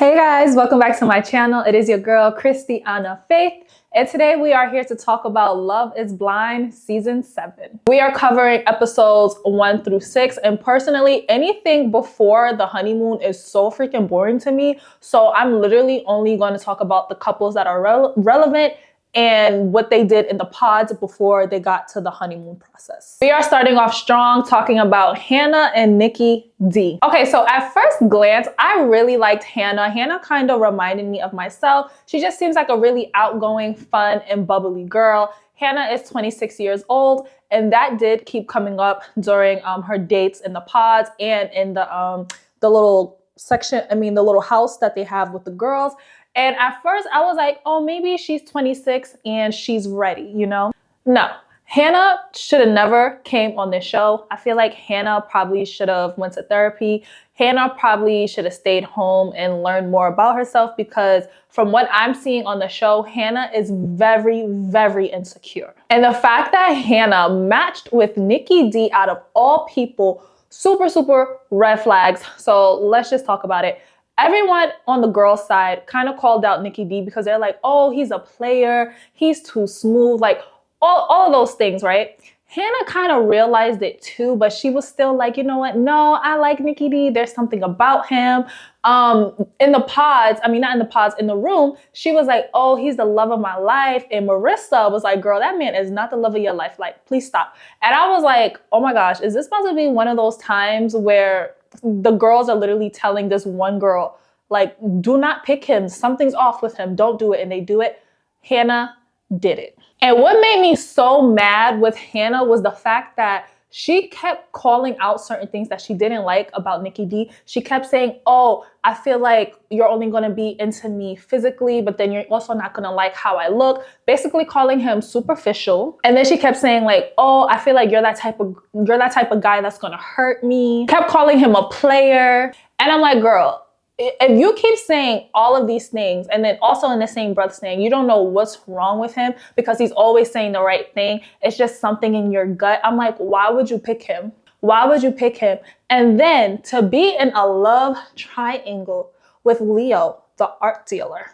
Hey guys, welcome back to my channel. It is your girl, Christiana Faith. And today we are here to talk about Love is Blind Season 7. We are covering episodes 1 through 6. And personally, anything before the honeymoon is so freaking boring to me. So I'm literally only going to talk about the couples that are relevant and what they did in the pods before they got to the honeymoon process. We are starting off strong talking about Hannah and Nikki D. Okay, so at first glance, I really liked Hannah. Hannah kind of reminded me of myself. She just seems like a really outgoing, fun, and bubbly girl. Hannah is 26 years old, and that did keep coming up during her dates in the pods and in the little section, the little house that they have with the girls. And at first I was like, oh, maybe she's 26 and she's ready, you know? No, Hannah should have never came on this show. I feel like Hannah probably should have went to therapy. Hannah probably should have stayed home and learned more about herself, because from what I'm seeing on the show, Hannah is very, very insecure. And the fact that Hannah matched with Nikki D out of all people, super red flags. So let's just talk about it. Everyone on the girls' side kind of called out Nikki D because they're like, oh, he's a player, he's too smooth, like all of those things, right? Hannah kind of realized it too, but she was still like, you know what? No, I like Nikki D. There's something about him. In the pods, not in the pods, in the room, she was like, oh, he's the love of my life. And Marissa was like, girl, that man is not the love of your life. Like, please stop. And I was like, oh my gosh, is this supposed to be one of those times where the girls are literally telling this one girl, like, do not pick him. Something's off with him. Don't do it. And they do it. Hannah did it. And what made me so mad with Hannah was the fact that she kept calling out certain things that she didn't like about Nikki D. She kept saying, oh, I feel like you're only going to be into me physically, but then you're also not going to like how I look. Basically calling him superficial. And then she kept saying like, oh, I feel like you're that type of guy that's going to hurt me. Kept calling him a player. And I'm like, girl, if you keep saying all of these things and then also in the same breath saying you don't know what's wrong with him because he's always saying the right thing, it's just something in your gut. I'm like, why would you pick him? Why would you pick him? And then to be in a love triangle with Leo, the art dealer.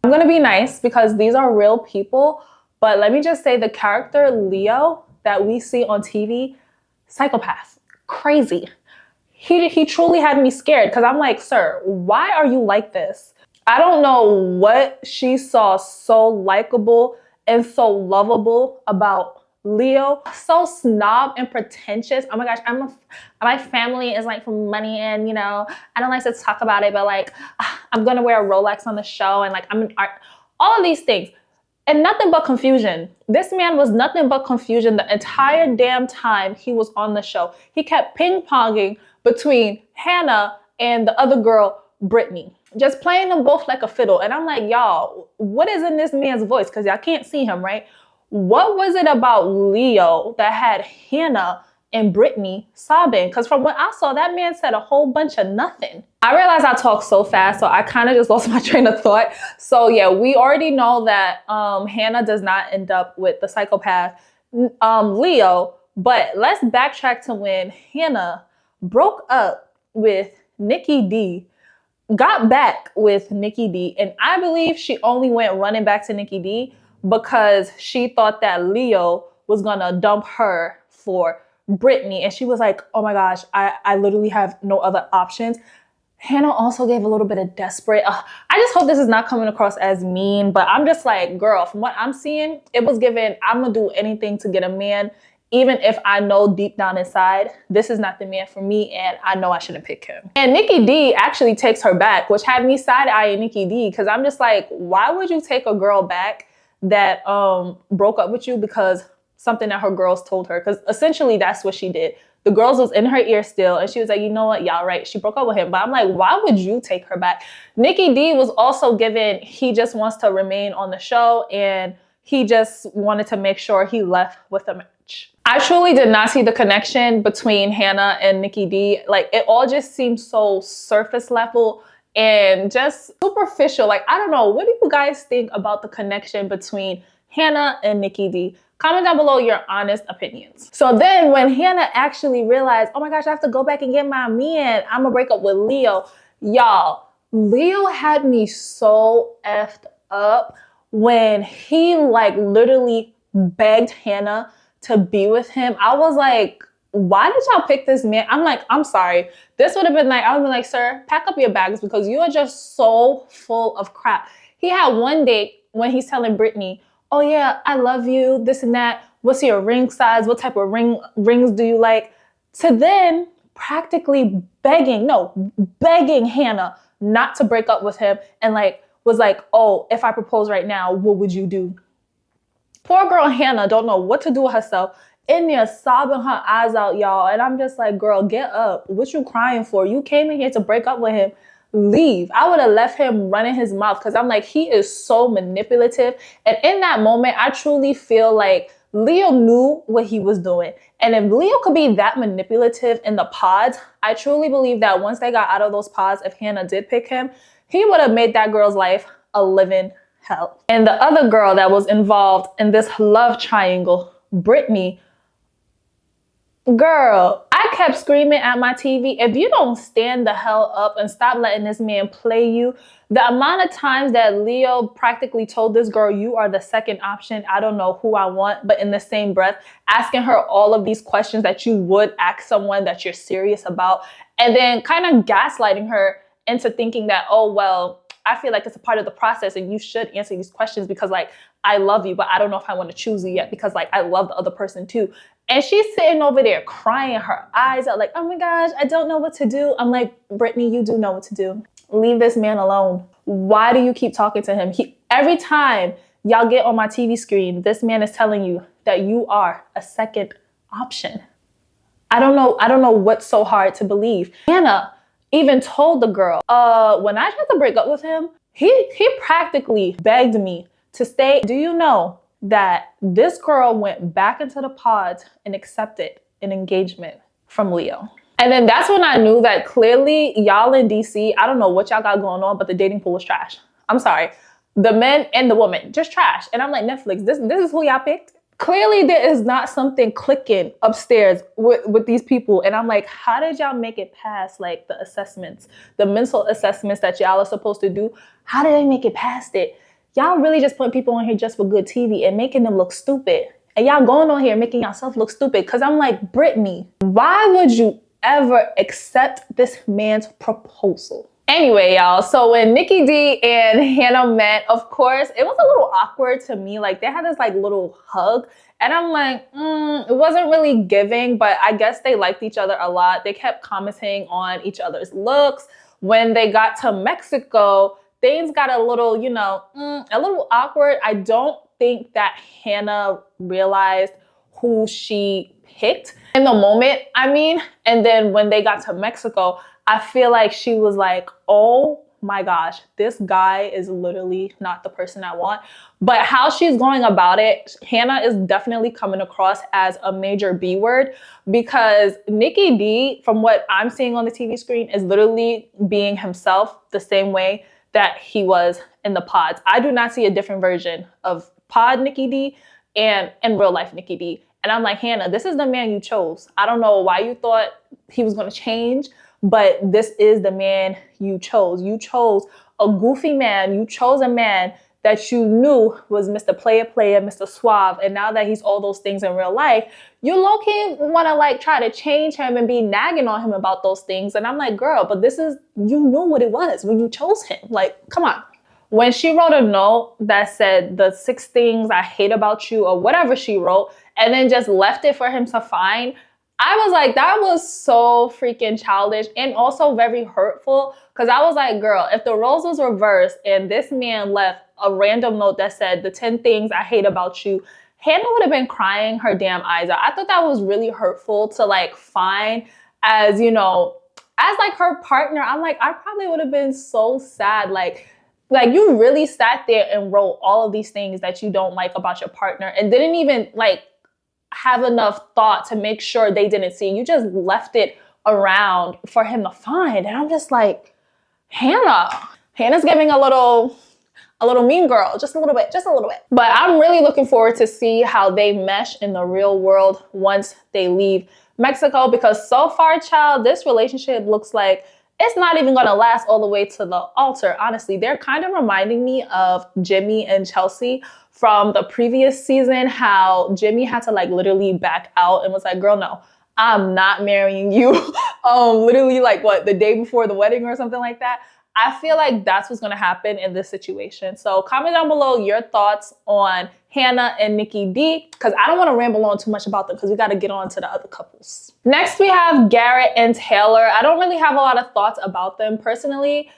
I'm going to be nice because these are real people, but let me just say the character Leo that we see on TV, psychopath, crazy. He truly had me scared because I'm like, sir, why are you like this? I don't know what she saw so likable and so lovable about Leo. So snob and pretentious. Oh my gosh, my family is like from money, and I don't like to talk about it, but like I'm gonna wear a Rolex on the show, and like I'm an art. All of these things. And nothing but confusion. This man was nothing but confusion the entire damn time he was on the show. He kept ping-ponging between Hannah and the other girl, Britney. Just playing them both like a fiddle. And I'm like, y'all, what is in this man's voice? Because y'all can't see him, right? What was it about Leo that had Hannah and Britney sobbing? Because from what I saw, that man said a whole bunch of nothing. I realized I talk so fast, so I kind of just lost my train of thought. So yeah, we already know that Hannah does not end up with the psychopath Leo. But let's backtrack to when Hannah broke up with Nikki D, got back with Nikki D, and I believe she only went running back to Nikki D because she thought that Leo was gonna dump her for Britney. And she was like, oh my gosh, I literally have no other options. Hannah also gave a little bit of desperate. I just hope this is not coming across as mean, but I'm just like, girl, from what I'm seeing, it was given, I'm gonna do anything to get a man, even if I know deep down inside, this is not the man for me and I know I shouldn't pick him. And Nikki D actually takes her back, which had me side-eyeing Nikki D, because I'm just like, why would you take a girl back that broke up with you because something that her girls told her? Because essentially that's what she did. The girls was in her ear still, and she was like, you know what, y'all right, she broke up with him. But I'm like, why would you take her back? Nikki D was also given, he just wants to remain on the show, and he just wanted to make sure he left with a match. I truly did not see the connection between Hannah and Nikki D. Like, it all just seemed so surface level and just superficial. Like, I don't know, what do you guys think about the connection between Hannah and Nikki D? Comment down below your honest opinions. So then when Hannah actually realized, oh my gosh, I have to go back and get my man, I'm gonna break up with Leo. Y'all, Leo had me so effed up when he like literally begged Hannah to be with him. I was like, why did y'all pick this man? I'm like, I'm sorry. This would have been like, I would have been like, sir, pack up your bags because you are just so full of crap. He had one date when he's telling Britney, oh yeah, I love you, this and that. What's your ring size? What type of rings do you like? To then practically begging Hannah not to break up with him and like was like, oh, if I propose right now, what would you do? Poor girl Hannah don't know what to do with herself, in there sobbing her eyes out, y'all. And I'm just like, girl, get up. What you crying for? You came in here to break up with him. Leave. I would have left him running his mouth because I'm like, he is so manipulative. And in that moment, I truly feel like Leo knew what he was doing. And if Leo could be that manipulative in the pods, I truly believe that once they got out of those pods, if Hannah did pick him, he would have made that girl's life a living hell. And the other girl that was involved in this love triangle, Britney, girl, I kept screaming at my TV, if you don't stand the hell up and stop letting this man play you. The amount of times that Leo practically told this girl, you are the second option, I don't know who I want, but in the same breath, asking her all of these questions that you would ask someone that you're serious about, and then kind of gaslighting her into thinking that, oh, well, I feel like it's a part of the process and you should answer these questions because like, I love you, but I don't know if I want to choose you yet because like, I love the other person too. And she's sitting over there crying her eyes out like, oh my gosh, I don't know what to do. I'm like, Britney, you do know what to do. Leave this man alone. Why do you keep talking to him? Every time y'all get on my TV screen, this man is telling you that you are a second option. I don't know what's so hard to believe. Hannah even told the girl, when I tried to break up with him, he practically begged me to stay. Do you know that this girl went back into the pods and accepted an engagement from Leo? And then that's when I knew that clearly y'all in DC, I don't know what y'all got going on, but the dating pool was trash. I'm sorry. The men and the women, just trash. And I'm like, Netflix, this is who y'all picked? Clearly there is not something clicking upstairs with these people. And I'm like, how did y'all make it past like the assessments, the mental assessments that y'all are supposed to do? How did they make it past it? Y'all really just putting people on here just for good TV and making them look stupid. And y'all going on here making yourself look stupid. Cause I'm like, Britney, why would you ever accept this man's proposal? Anyway, y'all, so when Nikki D and Hannah met, of course, it was a little awkward to me. Like they had this like little hug and I'm like, it wasn't really giving, but I guess they liked each other a lot. They kept commenting on each other's looks. When they got to Mexico, things got a little, a little awkward. I don't think that Hannah realized who she picked in the moment, and then when they got to Mexico, I feel like she was like, oh my gosh, this guy is literally not the person I want. But how she's going about it, Hannah is definitely coming across as a major B word because Nikki D, from what I'm seeing on the TV screen, is literally being himself the same way that he was in the pods. I do not see a different version of pod Nikki D and in real life Nikki D. And I'm like, Hannah, this is the man you chose. I don't know why you thought he was going to change, but this is the man you chose. You chose a goofy man. You chose a man that you knew was Mr. Player, Mr. Suave. And now that he's all those things in real life, you low-key want to like try to change him and be nagging on him about those things. And I'm like, girl, but you knew what it was when you chose him. Like, come on. When she wrote a note that said the 6 things I hate about you or whatever she wrote, and then just left it for him to find, I was like, that was so freaking childish and also very hurtful. Cause I was like, girl, if the roles was reversed and this man left a random note that said the 10 things I hate about you, Hannah would have been crying her damn eyes out. I thought that was really hurtful to like find as, as like her partner. I'm like, I probably would have been so sad. Like you really sat there and wrote all of these things that you don't like about your partner and didn't even like have enough thought to make sure they didn't see. You just left it around for him to find. And I'm just like, Hannah's giving a little mean girl, just a little bit. But I'm really looking forward to see how they mesh in the real world once they leave Mexico, because so far, child, this relationship looks like it's not even going to last all the way to the altar. Honestly, they're kind of reminding me of Jimmy and Chelsea from the previous season, how Jimmy had to like literally back out and was like, girl, no, I'm not marrying you. Literally like what, the day before the wedding or something like that. I feel like that's what's going to happen in this situation. So comment down below your thoughts on Hannah and Nikki D, because I don't want to ramble on too much about them because we got to get on to the other couples. Next, we have Garrett and Taylor. I don't really have a lot of thoughts about them personally.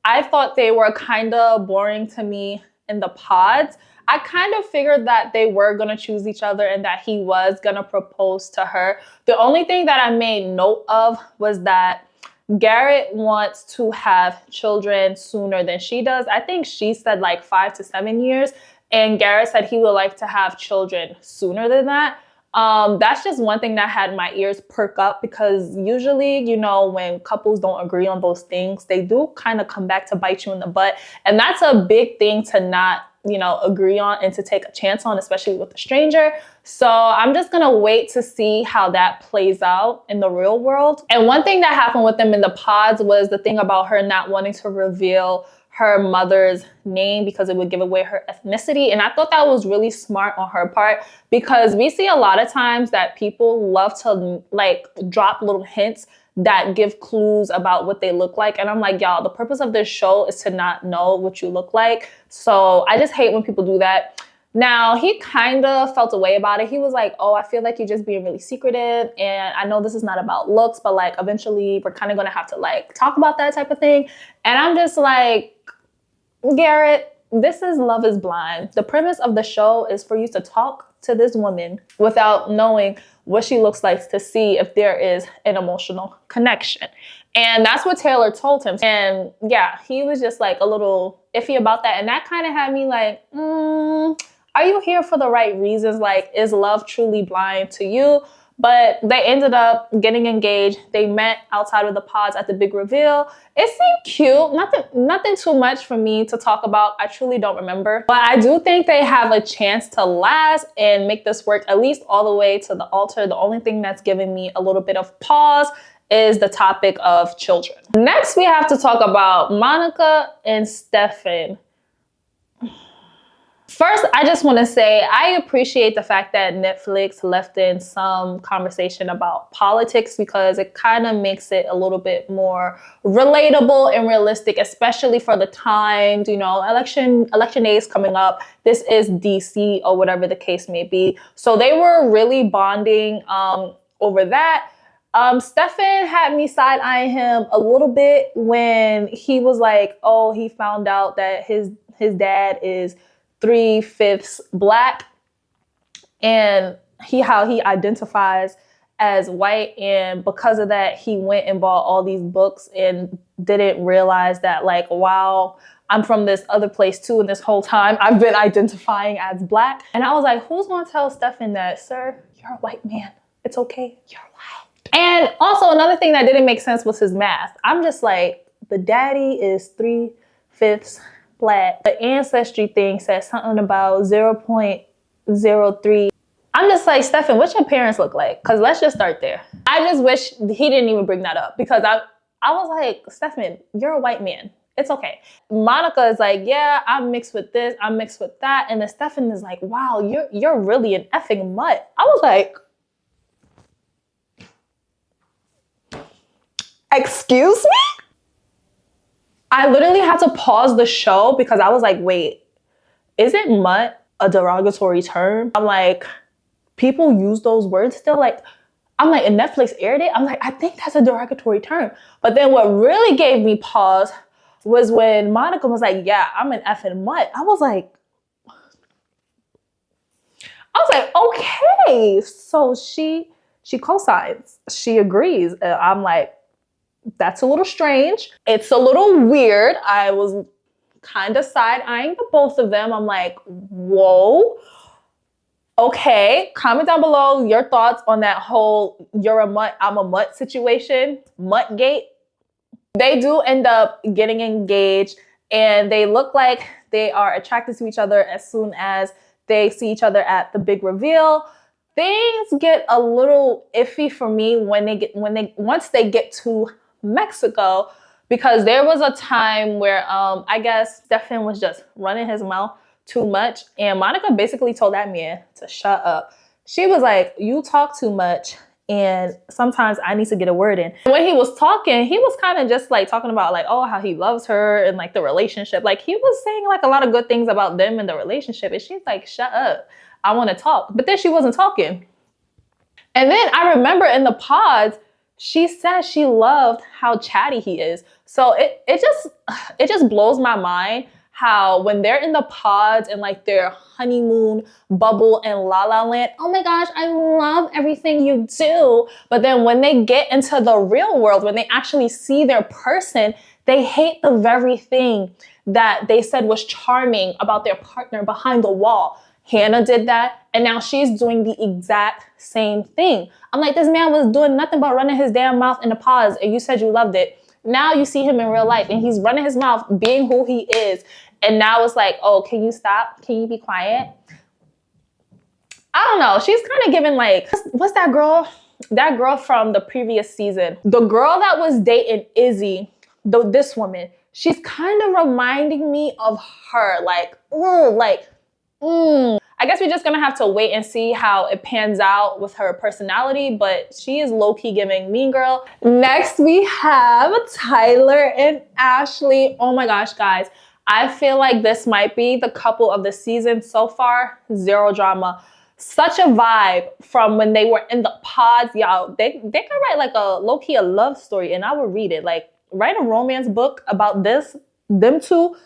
I thought they were kind of boring to me in the pods. I kind of figured that they were going to choose each other and that he was going to propose to her. The only thing that I made note of was that Garrett wants to have children sooner than she does. I think she said like 5 to 7 years, and Garrett said he would like to have children sooner than that. That's just one thing that had my ears perk up, because usually, you know, when couples don't agree on those things, they do kind of come back to bite you in the butt. And that's a big thing to not, you know, agree on and to take a chance on, especially with a stranger. So I'm just gonna wait to see how that plays out in the real world. And one thing that happened with them in the pods was the thing about her not wanting to reveal her mother's name because it would give away her ethnicity. And I thought that was really smart on her part, because we see a lot of times that people love to like drop little hints that give clues about what they look like. And I'm like, y'all, the purpose of this show is to not know what you look like. So I just hate when people do that. Now, he kind of felt a way about it. He was like, oh, I feel like you're just being really secretive. And I know this is not about looks, but like eventually we're kind of going to have to like talk about that type of thing. And I'm just like, Garrett, this is Love is Blind. The premise of the show is for you to talk to this woman without knowing what she looks like to see if there is an emotional connection. And that's what Taylor told him. And yeah, he was just like a little iffy about that. And that kind of had me like, are you here for the right reasons? Like, is love truly blind to you? But they ended up getting engaged. They met outside of the pods at the big reveal. It seemed cute. Nothing too much for me to talk about. I truly don't remember. But I do think they have a chance to last and make this work at least all the way to the altar. The only thing that's giving me a little bit of pause is the topic of children. Next, we have to talk about Monica and Stefan. First, I just want to say I appreciate the fact that Netflix left in some conversation about politics, because it kind of makes it a little bit more relatable and realistic, especially for the times, you know, election day is coming up. This is DC or whatever the case may be. So they were really bonding over that. Stefan had me side-eyeing him a little bit when he was like, oh, he found out that his dad is 3/5 Black, and how he identifies as white, and because of that he went and bought all these books and didn't realize that, like, wow, I'm from this other place too, and this whole time I've been identifying as Black. And I was like, who's gonna tell Stefan that, sir, you're a white man, it's okay, you're white? And also another thing that didn't make sense was his math. I'm just like, the daddy is 3/5 Black. The ancestry thing said something about 0.03. I'm just like, Stefan, what your parents look like? Because let's just start there. I just wish he didn't even bring that up, because I was like, Stefan, you're a white man. It's okay. Monica is like, yeah, I'm mixed with this, I'm mixed with that. And then Stefan is like, wow, you're really an effing mutt. I was like, excuse me? I literally had to pause the show because I was like, wait, isn't mutt a derogatory term? I'm like, people use those words still? Like, I'm like, and Netflix aired it? I'm like, I think that's a derogatory term. But then what really gave me pause was when Monica was like, yeah, I'm an effing mutt. I was like, okay. So she co-signs, she agrees. I'm like, that's a little strange. It's a little weird. I was kind of side-eyeing the both of them. I'm like, whoa. Okay, comment down below your thoughts on that whole you're a mutt, I'm a mutt situation, Muttgate. They do end up getting engaged, and they look like they are attracted to each other as soon as they see each other at the big reveal. Things get a little iffy for me once they get to Mexico, because there was a time where I guess Stefan was just running his mouth too much, and Monica basically told that man to shut up. She was like, you talk too much, and sometimes I need to get a word in. When he was talking, he was kind of just like talking about like, oh, how he loves her and like the relationship. Like he was saying like a lot of good things about them and the relationship, and she's like, shut up, I want to talk. But then she wasn't talking. And then I remember in the pods, she said she loved how chatty he is. So it just blows my mind how when they're in the pods and like their honeymoon bubble and La La Land, oh my gosh, I love everything you do. But then when they get into the real world, when they actually see their person, they hate the very thing that they said was charming about their partner behind the wall. Hannah did that, and now she's doing the exact same thing. I'm like, this man was doing nothing but running his damn mouth in the pause, and you said you loved it. Now you see him in real life, and he's running his mouth, being who he is. And now it's like, oh, can you stop? Can you be quiet? I don't know. She's kind of giving like, what's that girl? That girl from the previous season. The girl that was dating Izzy, this woman, she's kind of reminding me of her. Like, I guess we're just gonna have to wait and see how it pans out with her personality, but she is low-key giving Mean Girl. Next, we have Tyler and Ashley. Oh my gosh, guys. I feel like this might be the couple of the season so far. Zero drama. Such a vibe from when they were in the pods, y'all. They could write like a low-key a love story, and I would read it. Like, write a romance book about them two.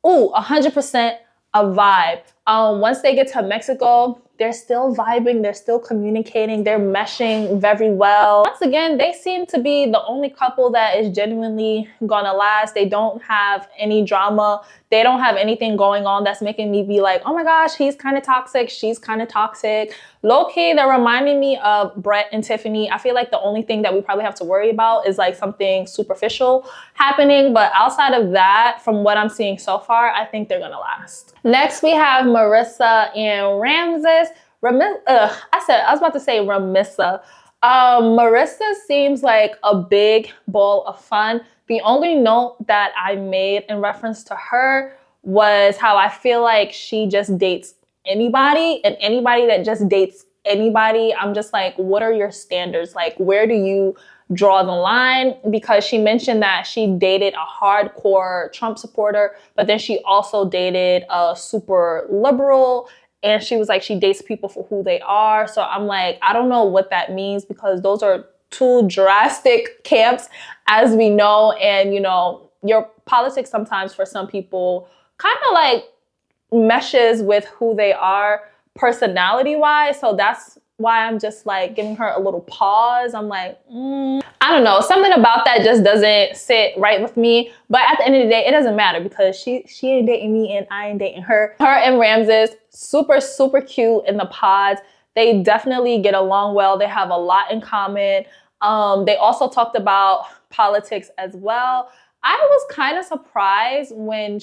Ooh, 100% a vibe. Once they get to Mexico, they're still vibing, they're still communicating, they're meshing very well. Once again, they seem to be the only couple that is genuinely gonna last. They don't have any drama. They don't have anything going on that's making me be like, oh my gosh, he's kind of toxic, she's kind of toxic. Low-key, they're reminding me of Brett and Tiffany. I feel like the only thing that we probably have to worry about is like something superficial happening. But outside of that, from what I'm seeing so far, I think they're gonna last. Next, we have Marissa and Ramses. I was about to say Ramissa. Marissa seems like a big ball of fun. The only note that I made in reference to her was how I feel like she just dates anybody, and anybody that just dates anybody, I'm just like, what are your standards? Like, where do you draw the line? Because she mentioned that she dated a hardcore Trump supporter, but then she also dated a super liberal, and she was like, she dates people for who they are. So I'm like, I don't know what that means, because those are two drastic camps, as we know. And, you know, your politics sometimes for some people kind of like meshes with who they are personality wise. So that's why I'm just like giving her a little pause. I'm like, I don't know. Something about that just doesn't sit right with me. But at the end of the day, it doesn't matter, because she ain't dating me and I ain't dating her. Her and Ramses, super, super cute in the pods. They definitely get along well. They have a lot in common. They also talked about politics as well. I was kind of surprised when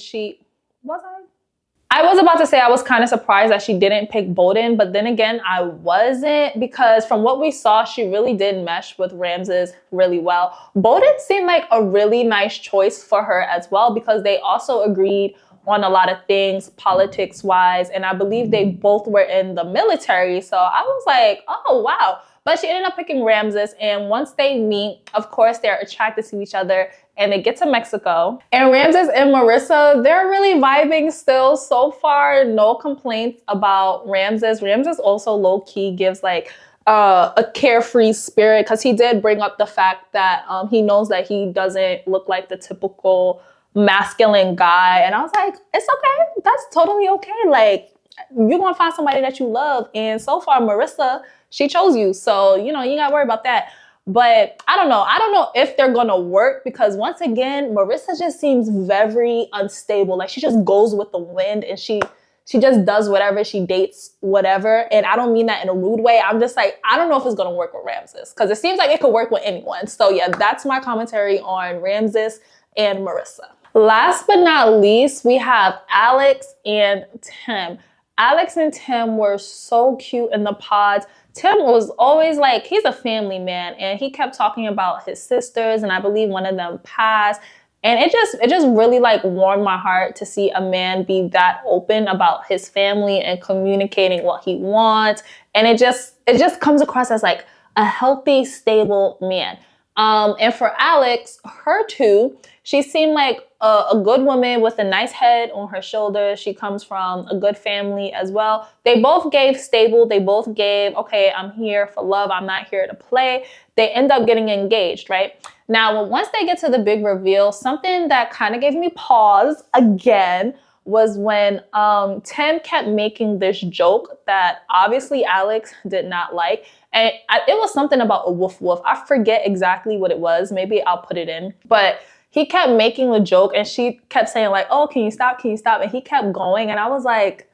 I was about to say I was kind of surprised that she didn't pick Bowden, but then again, I wasn't, because from what we saw, she really did mesh with Ramses really well. Bowden seemed like a really nice choice for her as well, because they also agreed on a lot of things politics-wise, and I believe they both were in the military, so I was like, oh, wow. But she ended up picking Ramses, and once they meet, of course, they're attracted to each other, and they get to Mexico. And Ramses and Marissa, they're really vibing still. So far, no complaints about Ramses. Ramses also low-key gives like a carefree spirit, because he did bring up the fact that he knows that he doesn't look like the typical masculine guy. And I was like, it's okay. That's totally okay. Like, you're gonna find somebody that you love. And so far, Marissa, she chose you. So, you know, you gotta worry about that. But I don't know. I don't know if they're gonna work, because once again, Marissa just seems very unstable. Like, she just goes with the wind, and she just does whatever. She dates whatever. And I don't mean that in a rude way. I'm just like, I don't know if it's gonna work with Ramses, because it seems like it could work with anyone. So yeah, that's my commentary on Ramses and Marissa. Last but not least, we have Alex and Tim. Alex and Tim were so cute in the pods. Tim was always like, he's a family man, and he kept talking about his sisters, and I believe one of them passed. And it just really like warmed my heart to see a man be that open about his family and communicating what he wants. And it just comes across as like a healthy, stable man. And for Alex, her too, she seemed like a good woman with a nice head on her shoulders. She comes from a good family as well. They both gave stable. They both gave, okay, I'm here for love. I'm not here to play. They end up getting engaged, right? Now, once they get to the big reveal, something that kind of gave me pause again was when Tim kept making this joke that obviously Alex did not like. And it was something about a woof woof. I forget exactly what it was. Maybe I'll put it in. But he kept making the joke and she kept saying like, oh, can you stop? Can you stop? And he kept going. And I was like,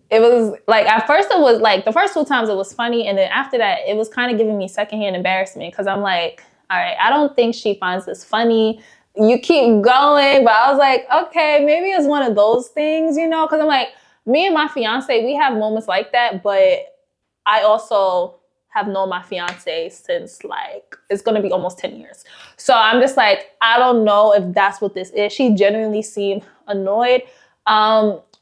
it was like, at first it was like, the first 2 times it was funny. And then after that, it was kind of giving me secondhand embarrassment because I'm like, all right, I don't think she finds this funny. You keep going. But I was like, okay, maybe it's one of those things, you know, because I'm like, me and my fiance, we have moments like that. But I also have known my fiance since like, it's going to be almost 10 years. So I'm just like, I don't know if that's what this is. She genuinely seemed annoyed.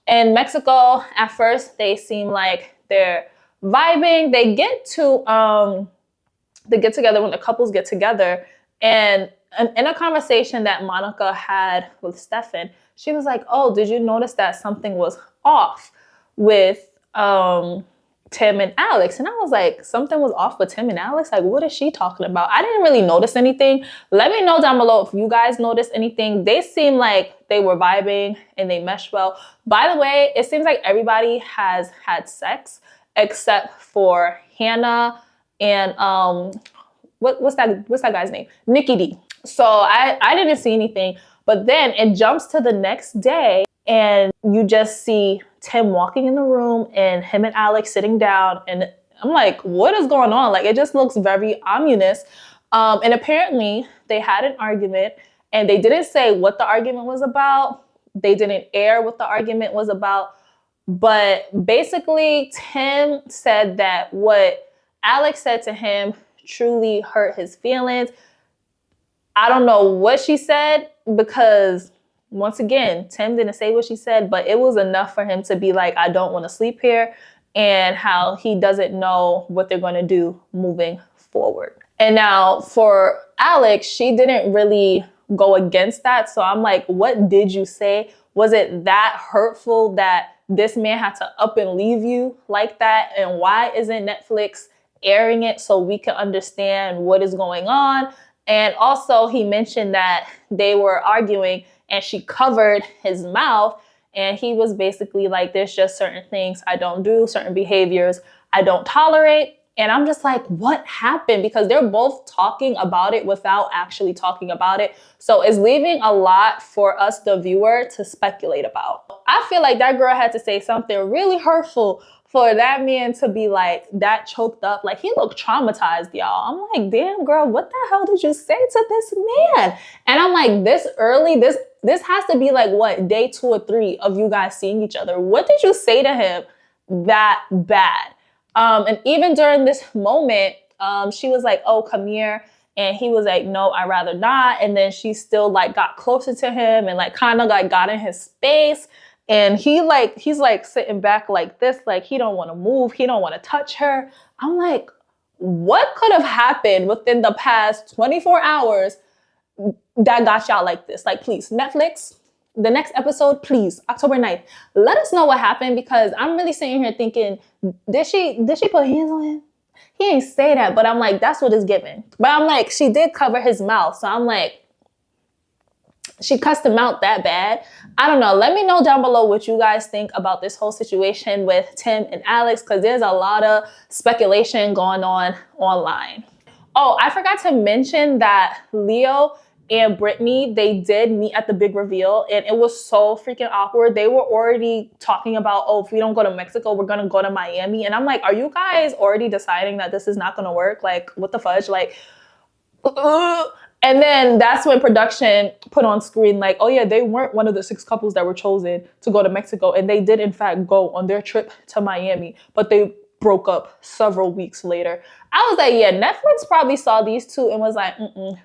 In Mexico, at first, they seem like they're vibing. They get to the get together when the couples get together. And in a conversation that Monica had with Stefan, she was like, oh, did you notice that something was off with Tim and Alex? And I was like, something was off with Tim and Alex? Like, what is she talking about? I didn't really notice anything. Let me know down below if you guys noticed anything. They seem like they were vibing and they meshed well. By the way, it seems like everybody has had sex except for Hannah and what's that guy's name? Nikki D. So I didn't see anything. But then it jumps to the next day and you just see Tim walking in the room and him and Alex sitting down. And I'm like, what is going on? Like, it just looks very ominous. And apparently they had an argument and they didn't say what the argument was about. They didn't air what the argument was about. But basically, Tim said that what Alex said to him truly hurt his feelings. I don't know what she said because, once again, Tim didn't say what she said, but it was enough for him to be like, I don't want to sleep here, and how he doesn't know what they're going to do moving forward. And now for Alex, she didn't really go against that. So I'm like, what did you say? Was it that hurtful that this man had to up and leave you like that? And why isn't Netflix airing it so we can understand what is going on? And also he mentioned that they were arguing and she covered his mouth. And he was basically like, there's just certain things I don't do, certain behaviors I don't tolerate. And I'm just like, what happened? Because they're both talking about it without actually talking about it. So it's leaving a lot for us, the viewer, to speculate about. I feel like that girl had to say something really hurtful for that man to be like that choked up. Like, he looked traumatized, y'all. I'm like, damn, girl, what the hell did you say to this man? And I'm like, this early, this has to be like, what, day 2 or 3 of you guys seeing each other. What did you say to him that bad? And even during this moment, she was like, oh, come here. And he was like, no, I'd rather not. And then she still like got closer to him and like kind of like got in his space. And he's like sitting back like this, like he don't want to move. He don't want to touch her. I'm like, what could have happened within the past 24 hours that got y'all like this? Like, please, Netflix, the next episode, please, October 9th. Let us know what happened, because I'm really sitting here thinking, did she put hands on him? He ain't say that, but I'm like, that's what it's given. But I'm like, she did cover his mouth. So I'm like, she cussed him out that bad. I don't know. Let me know down below what you guys think about this whole situation with Tim and Alex, because there's a lot of speculation going on online. Oh, I forgot to mention that Leo and Britney, they did meet at the big reveal, and it was so freaking awkward. They were already talking about, oh, if we don't go to Mexico, we're going to go to Miami. And I'm like, are you guys already deciding that this is not going to work? Like, what the fudge? Like, And then that's when production put on screen like, oh yeah, they weren't one of the 6 couples that were chosen to go to Mexico. And they did in fact go on their trip to Miami, but they broke up several weeks later. I was like, yeah, Netflix probably saw these two and was like,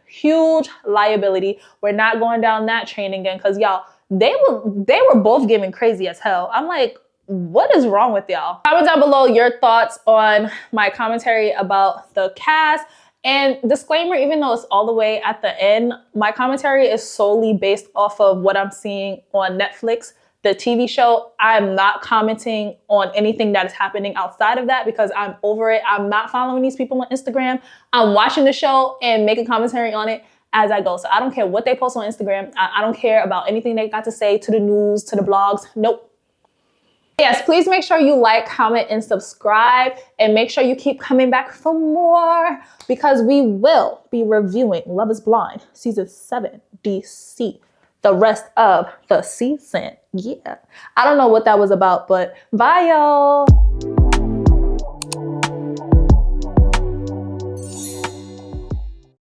huge liability. We're not going down that train again. Cause y'all, they were both giving crazy as hell. I'm like, what is wrong with y'all? Comment down below your thoughts on my commentary about the cast. And disclaimer, even though it's all the way at the end, my commentary is solely based off of what I'm seeing on Netflix, the TV show. I'm not commenting on anything that is happening outside of that because I'm over it. I'm not following these people on Instagram. I'm watching the show and making commentary on it as I go. So I don't care what they post on Instagram. I don't care about anything they got to say to the news, to the blogs. Nope. Yes, please make sure you like, comment, and subscribe, and make sure you keep coming back for more because we will be reviewing Love is Blind Season 7 DC the rest of the season. Yeah. I don't know what that was about, but bye, y'all.